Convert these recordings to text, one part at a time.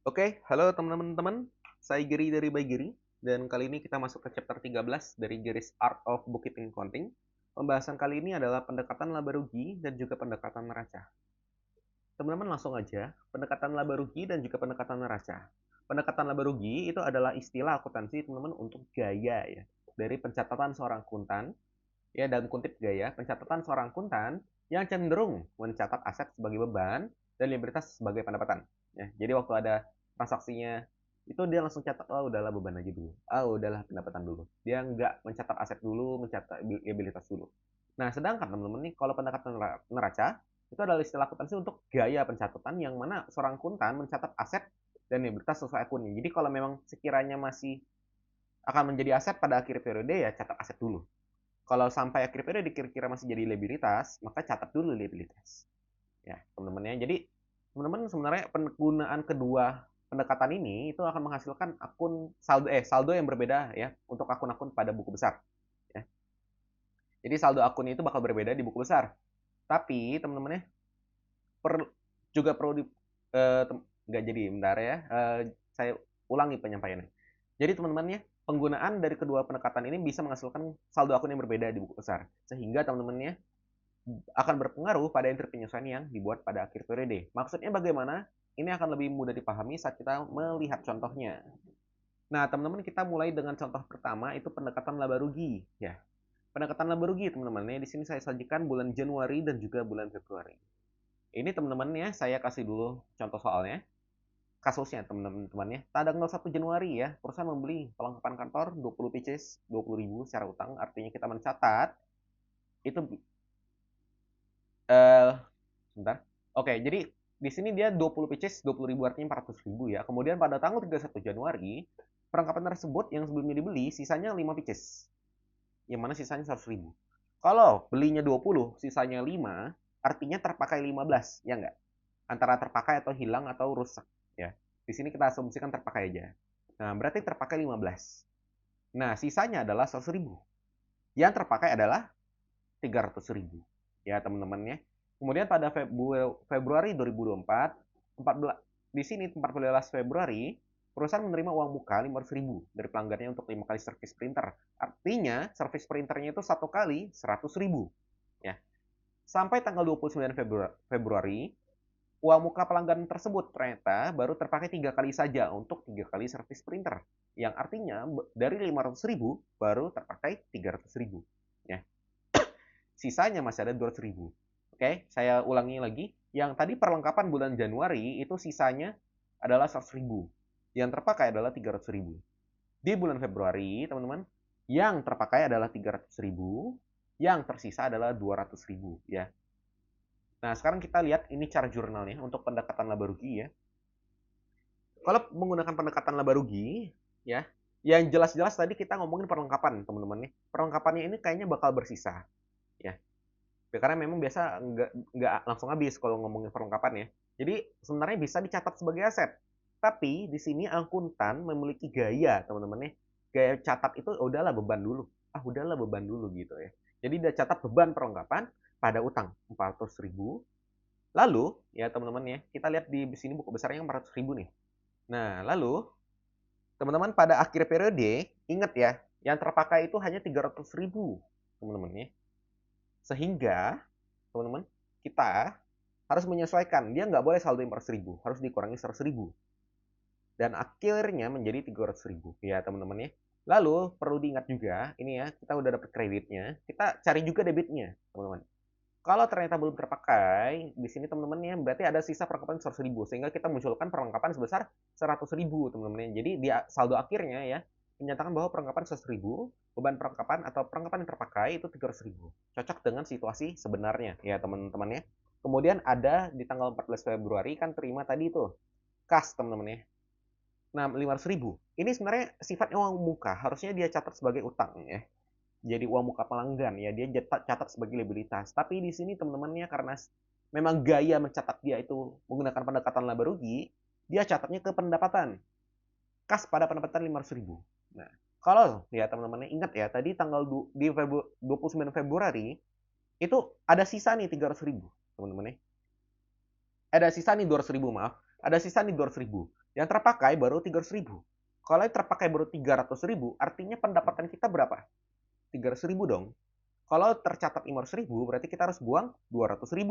Oke, halo teman-teman. Saya Giri dari By Giri, dan kali ini kita masuk ke chapter 13 dari Giri's Art of Bookkeeping Accounting. Pembahasan kali ini adalah pendekatan laba rugi dan juga pendekatan neraca. Teman-teman langsung aja, pendekatan laba rugi dan juga pendekatan neraca. Pendekatan laba rugi itu adalah istilah akuntansi teman-teman untuk gaya ya, dari pencatatan seorang akuntan, ya dalam kutip gaya, pencatatan seorang akuntan yang cenderung mencatat aset sebagai beban dan liabilitas sebagai pendapatan. Ya, jadi waktu ada transaksinya itu dia langsung catat, oh udahlah beban aja dulu, udahlah pendapatan dulu. Dia nggak mencatat aset dulu, mencatat liabilitas dulu. Nah, sedangkan teman-teman nih, kalau pendekatan neraca, itu adalah istilah akuntansi untuk gaya pencatatan yang mana seorang akuntan mencatat aset dan liabilitas sesuai akunnya. Jadi kalau memang sekiranya masih akan menjadi aset pada akhir periode, ya catat aset dulu. Kalau sampai akhir periode kira-kira masih jadi liabilitas, maka catat dulu liabilitas. Ya, teman-teman ya. Jadi, teman-teman sebenarnya penggunaan kedua pendekatan ini itu akan menghasilkan akun saldo yang berbeda ya untuk akun-akun pada buku besar ya. Jadi saldo akun itu bakal berbeda di buku besar. Tapi teman-teman ya per, juga perlu di nggak jadi bentar ya. Saya ulangi penyampaiannya. Jadi teman-teman ya, penggunaan dari kedua pendekatan ini bisa menghasilkan saldo akun yang berbeda di buku besar. Sehingga teman-teman ya akan berpengaruh pada entry penyesuaian yang dibuat pada akhir periode. Maksudnya bagaimana? Ini akan lebih mudah dipahami saat kita melihat contohnya. Nah, teman-teman kita mulai dengan contoh pertama itu pendekatan laba rugi ya. Pendekatan laba rugi teman-teman ya, di sini saya sajikan bulan Januari dan juga bulan Februari. Ini teman-teman ya, saya kasih dulu contoh soalnya. Kasusnya teman-teman ya. Tanggal 1 Januari ya, perusahaan membeli perlengkapan kantor 20 pieces, 20.000 secara utang, artinya kita mencatat itu eh sebentar. Oke, jadi di sini dia 20 pieces, 20.000 artinya 400.000 ya. Kemudian pada tanggal 31 Januari, perlengkapan tersebut yang sebelumnya dibeli, sisanya 5 pieces. Yang mana sisanya 100.000. Kalau belinya 20, sisanya 5, artinya terpakai 15, ya enggak? Antara terpakai atau hilang atau rusak, ya. Di sini kita asumsikan terpakai aja. Nah, berarti terpakai 15. Nah, sisanya adalah 100.000. Yang terpakai adalah 300.000. Ya, teman-teman ya. Kemudian pada Februari 2024, 14, di sini 14 Februari, perusahaan menerima uang muka 500.000 dari pelanggannya untuk 5 kali servis printer. Artinya, servis printernya itu satu kali 100.000. Ya. Sampai tanggal 29 Februari, uang muka pelanggan tersebut ternyata baru terpakai 3 kali saja untuk 3 kali servis printer. Yang artinya dari 500.000 baru terpakai 300.000. Ya. Sisanya masih ada 200.000. Oke, saya ulangi lagi. Yang tadi perlengkapan bulan Januari itu sisanya adalah 100.000. Yang terpakai adalah 300.000. Di bulan Februari, teman-teman, yang terpakai adalah 300.000, yang tersisa adalah 200.000 ya. Nah, sekarang kita lihat ini cara jurnalnya untuk pendekatan laba rugi ya. Kalau menggunakan pendekatan laba rugi ya, yang jelas-jelas tadi kita ngomongin perlengkapan, teman-teman nih. Perlengkapannya ini kayaknya bakal bersisa ya. Karena memang biasa nggak langsung habis kalau ngomongin perlengkapan ya. Jadi sebenarnya bisa dicatat sebagai aset. Tapi di sini akuntan memiliki gaya, teman-teman ya. Gaya catat itu udahlah beban dulu. Udahlah beban dulu gitu ya. Jadi dia catat beban perlengkapan pada utang 400.000. Lalu ya teman-teman ya, kita lihat di sini buku besarnya 400.000 nih. Nah, lalu teman-teman pada akhir periode, ingat ya, yang terpakai itu hanya 300.000, teman-teman ya. Sehingga teman-teman kita harus menyesuaikan, dia nggak boleh saldo 400.000, harus dikurangi 100.000 dan akhirnya menjadi 300.000 ya teman-teman ya. Lalu perlu diingat juga, ini ya, kita udah dapat kreditnya, kita cari juga debitnya teman-teman. Kalau ternyata belum terpakai, di sini teman-teman ya, berarti ada sisa perlengkapan 100.000, sehingga kita munculkan perlengkapan sebesar 100.000 teman-teman. Jadi di saldo akhirnya ya, menyatakan bahwa perlengkapan 100.000, beban perlengkapan atau perlengkapan yang terpakai itu 300.000. Cocok dengan situasi sebenarnya ya teman-teman ya. Kemudian ada di tanggal 14 Februari kan terima tadi itu kas teman-teman ya. Nah, 500.000. Ini sebenarnya sifatnya uang muka, harusnya dia catat sebagai utang ya. Jadi uang muka pelanggan ya, dia catat sebagai liabilitas. Tapi di sini teman-temannya karena memang gaya mencatat dia itu menggunakan pendekatan laba rugi, dia catatnya ke pendapatan. Kas pada pendapatan 500.000. Nah, kalau ya teman-teman ingat ya, tadi tanggal di 29 Februari itu ada sisa nih 300.000, teman-teman ya. Ada sisa nih 200.000, maaf. Ada sisa nih 200.000. Yang terpakai baru 300.000. Kalau yang terpakai baru 300.000, artinya pendapatan kita berapa? 300.000 dong. Kalau tercatat 500.000, berarti kita harus buang 200.000.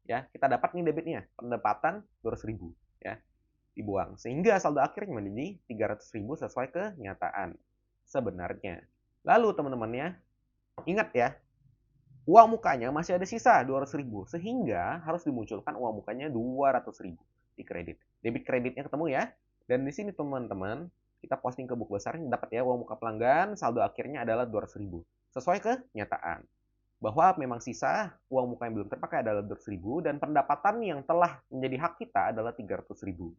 Ya, kita dapat nih debitnya, pendapatan 200.000. Ya, dibuang. Sehingga saldo akhirnya menjadi 300.000 sesuai kenyataan sebenarnya. Lalu teman-teman ya, ingat ya, uang mukanya masih ada sisa 200.000. Sehingga harus dimunculkan uang mukanya 200.000 di kredit. Debit kreditnya ketemu ya. Dan di sini teman-teman, kita posting ke buku besar, dapat ya uang muka pelanggan, saldo akhirnya adalah 200.000. Sesuai kenyataan. Bahwa memang sisa uang muka yang belum terpakai adalah 200.000 dan pendapatan yang telah menjadi hak kita adalah 300.000.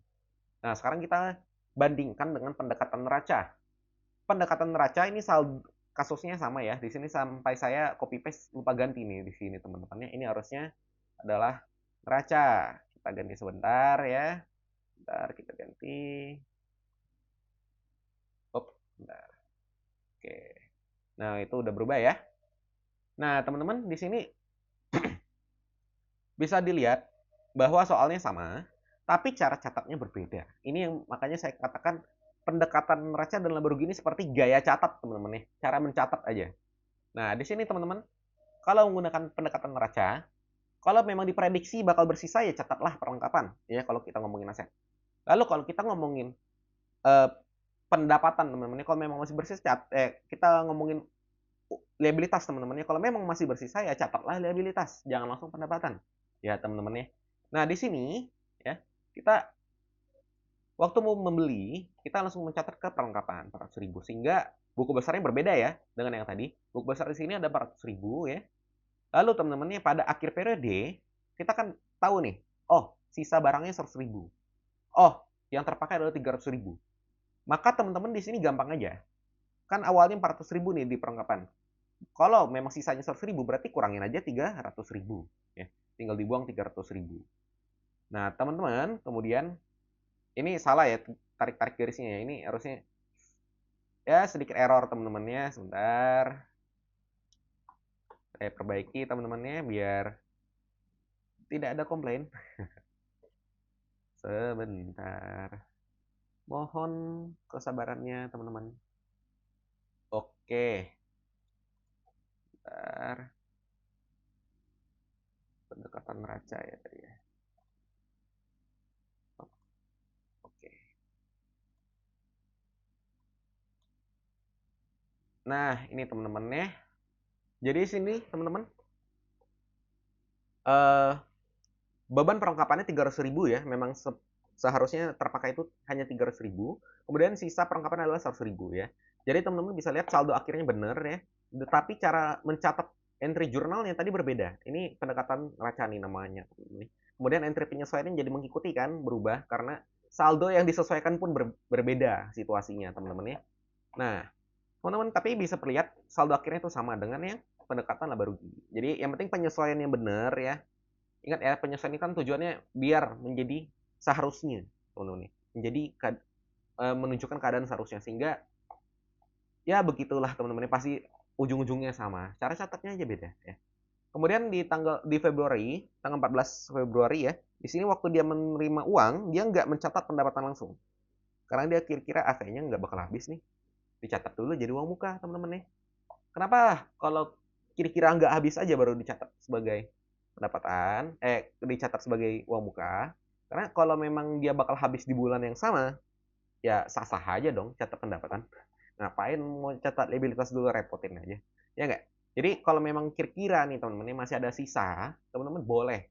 Nah, sekarang kita bandingkan dengan pendekatan neraca. Pendekatan neraca ini kasusnya sama ya. Di sini sampai saya copy paste lupa ganti nih di sini teman-temannya. Ini harusnya adalah neraca. Kita ganti sebentar ya. Bentar kita ganti. Bentar. Oke. Nah, itu udah berubah ya. Nah, teman-teman di sini bisa dilihat bahwa soalnya sama, tapi cara catatnya berbeda. Ini yang makanya saya katakan pendekatan neraca dan laba rugi ini seperti gaya catat, teman-teman ya. Cara mencatat aja. Nah, di sini teman-teman, kalau menggunakan pendekatan neraca, kalau memang diprediksi bakal bersisa ya catatlah perlengkapan ya kalau kita ngomongin aset. Lalu kalau kita ngomongin pendapatan teman-teman, kalau memang masih bersisa kita ngomongin liabilitas teman-teman ya. Kalau memang masih bersisa ya catatlah liabilitas, jangan langsung pendapatan. Ya, teman-teman ya. Nah, di sini ya, kita waktu mau membeli, kita langsung mencatat ke perlengkapan 400.000 sehingga buku besarnya berbeda ya dengan yang tadi. Buku besar di sini ada 400.000 ya. Lalu teman-temannya pada akhir periode kita kan tahu nih, oh sisa barangnya 100.000. Oh, yang terpakai adalah 300.000. Maka teman-teman di sini gampang aja. Kan awalnya 400.000 nih di perlengkapan. Kalau memang sisanya 100.000 berarti kurangin aja 300.000 ya. Tinggal dibuang 300.000. Nah, teman-teman, kemudian ini salah ya tarik-tarik garisnya ya. Ini harusnya ya sedikit error teman-temannya. Sebentar. Saya perbaiki teman-temannya biar tidak ada komplain. Sebentar. Mohon kesabarannya teman-teman. Oke. Bentar. Pendekatan neraca ya tadi ya. Oke. Nah, ini teman-temannya. Jadi sini teman-teman beban perlengkapannya 300.000 ya. Memang seharusnya terpakai itu hanya 300.000. Kemudian sisa perlengkapan adalah 100.000 ya. Jadi teman-teman bisa lihat saldo akhirnya benar ya. Tetapi cara mencatat entry jurnalnya tadi berbeda. Ini pendekatan neraca nih namanya. Kemudian entry penyesuaiannya jadi mengikuti kan, berubah karena saldo yang disesuaikan pun berbeda situasinya teman-teman ya. Nah, teman-teman tapi bisa terlihat saldo akhirnya itu sama dengan yang pendekatan laba rugi. Jadi yang penting penyesuaian yang benar ya. Ingat ya, penyesuaian ini kan tujuannya biar menjadi seharusnya, teman-teman. Menjadi menunjukkan keadaan seharusnya sehingga ya begitulah teman-teman, pasti ujung-ujungnya sama. Cara catatnya aja beda ya. Kemudian di Februari, tanggal 14 Februari ya, di sini waktu dia menerima uang, dia nggak mencatat pendapatan langsung. Karena dia kira-kira kayaknya nggak bakal habis nih. Dicatat dulu jadi uang muka, teman-teman ya. Kenapa? Kalau kira-kira nggak habis aja baru dicatat sebagai pendapatan, dicatat sebagai uang muka. Karena kalau memang dia bakal habis di bulan yang sama, ya sah-sah aja dong catat pendapatan. Ngapain mau catat liabilitas dulu, repotin aja. Ya nggak? Jadi kalau memang kira-kira nih teman-teman masih ada sisa, teman-teman boleh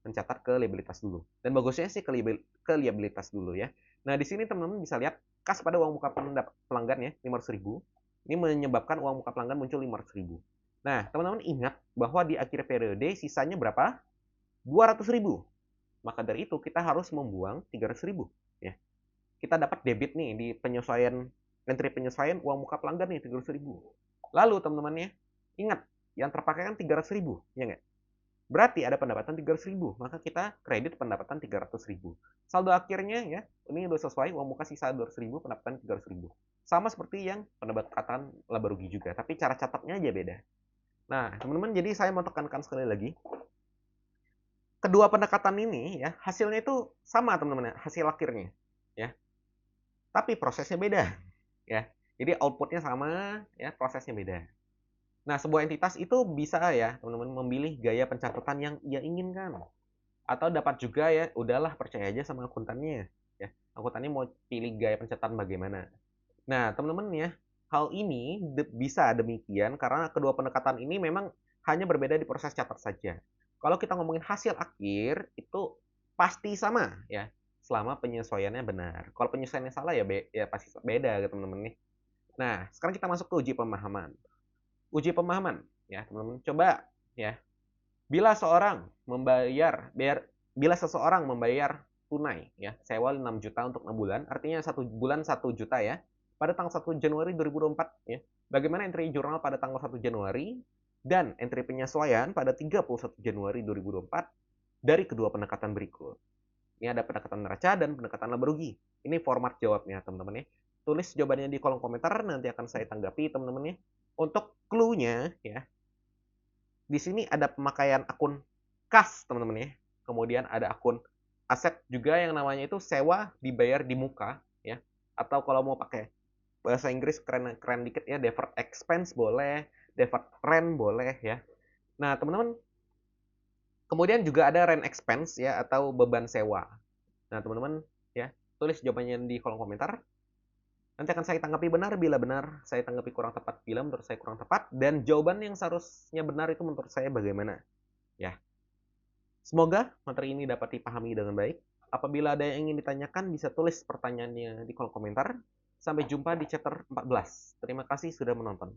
mencatat ke liabilitas dulu. Dan bagusnya sih ke liabilitas dulu ya. Nah, di sini teman-teman bisa lihat kas pada uang muka pelanggan ya, 500.000. Ini menyebabkan uang muka pelanggan muncul 500.000. Nah, teman-teman ingat bahwa di akhir periode sisanya berapa? 200.000. Maka dari itu kita harus membuang 300.000 ya. Kita dapat debit nih di penyesuaian entry penyesuaian uang muka pelanggan nih 300.000. Lalu teman-teman ya, ingat yang terpakai kan 300.000 ya nggak? Berarti ada pendapatan 300.000, maka kita kredit pendapatan 300.000. Saldo akhirnya ya, ini udah sesuai, uang muka sisa 200.000, pendapatan 300.000. Sama seperti yang pendapatan laba rugi juga, tapi cara catatnya aja beda. Nah, teman-teman, jadi saya mau tekankan sekali lagi, kedua pendekatan ini ya, hasilnya itu sama teman-teman ya, hasil akhirnya. Ya. tapi prosesnya beda, ya. Jadi outputnya sama, ya, prosesnya beda. Nah, sebuah entitas itu bisa ya, teman-teman, memilih gaya pencatatan yang ia inginkan. Atau dapat juga ya, udahlah percaya aja sama akuntannya, ya. Akuntannya mau pilih gaya pencatatan bagaimana. Nah, teman-teman ya, hal ini bisa demikian karena kedua pendekatan ini memang hanya berbeda di proses catat saja. Kalau kita ngomongin hasil akhir, itu pasti sama ya, selama penyesuaiannya benar. Kalau penyesuaiannya salah ya, ya pasti beda ya teman-teman nih. Nah, sekarang kita masuk ke uji pemahaman. Uji pemahaman ya, teman-teman. Coba ya, bila seseorang membayar tunai ya, sewa 6 juta untuk 6 bulan, artinya 1 bulan 1 juta ya, pada tanggal 1 Januari 2024 ya. Bagaimana entry jurnal pada tanggal 1 Januari dan entry penyesuaian pada 31 Januari 2024 dari kedua pendekatan berikut. Ini ada pendekatan neraca dan pendekatan laba rugi. Ini format jawabnya, teman-teman ya. Tulis jawabannya di kolom komentar, nanti akan saya tanggapi, teman-teman ya. Untuk clue-nya ya, di sini ada pemakaian akun kas, teman-teman ya. Kemudian ada akun aset juga yang namanya itu sewa dibayar di muka ya. Atau kalau mau pakai bahasa Inggris keren dikit ya, deferred expense boleh, deferred rent boleh ya. Nah, teman-teman, kemudian juga ada rent expense ya atau beban sewa. Nah, teman-teman ya, tulis jawabannya di kolom komentar. Nanti akan saya tanggapi benar bila benar, saya tanggapi kurang tepat bila menurut saya kurang tepat, dan jawaban yang seharusnya benar itu menurut saya bagaimana. Ya, semoga materi ini dapat dipahami dengan baik. Apabila ada yang ingin ditanyakan, bisa tulis pertanyaannya di kolom komentar. Sampai jumpa di chapter 14. Terima kasih sudah menonton.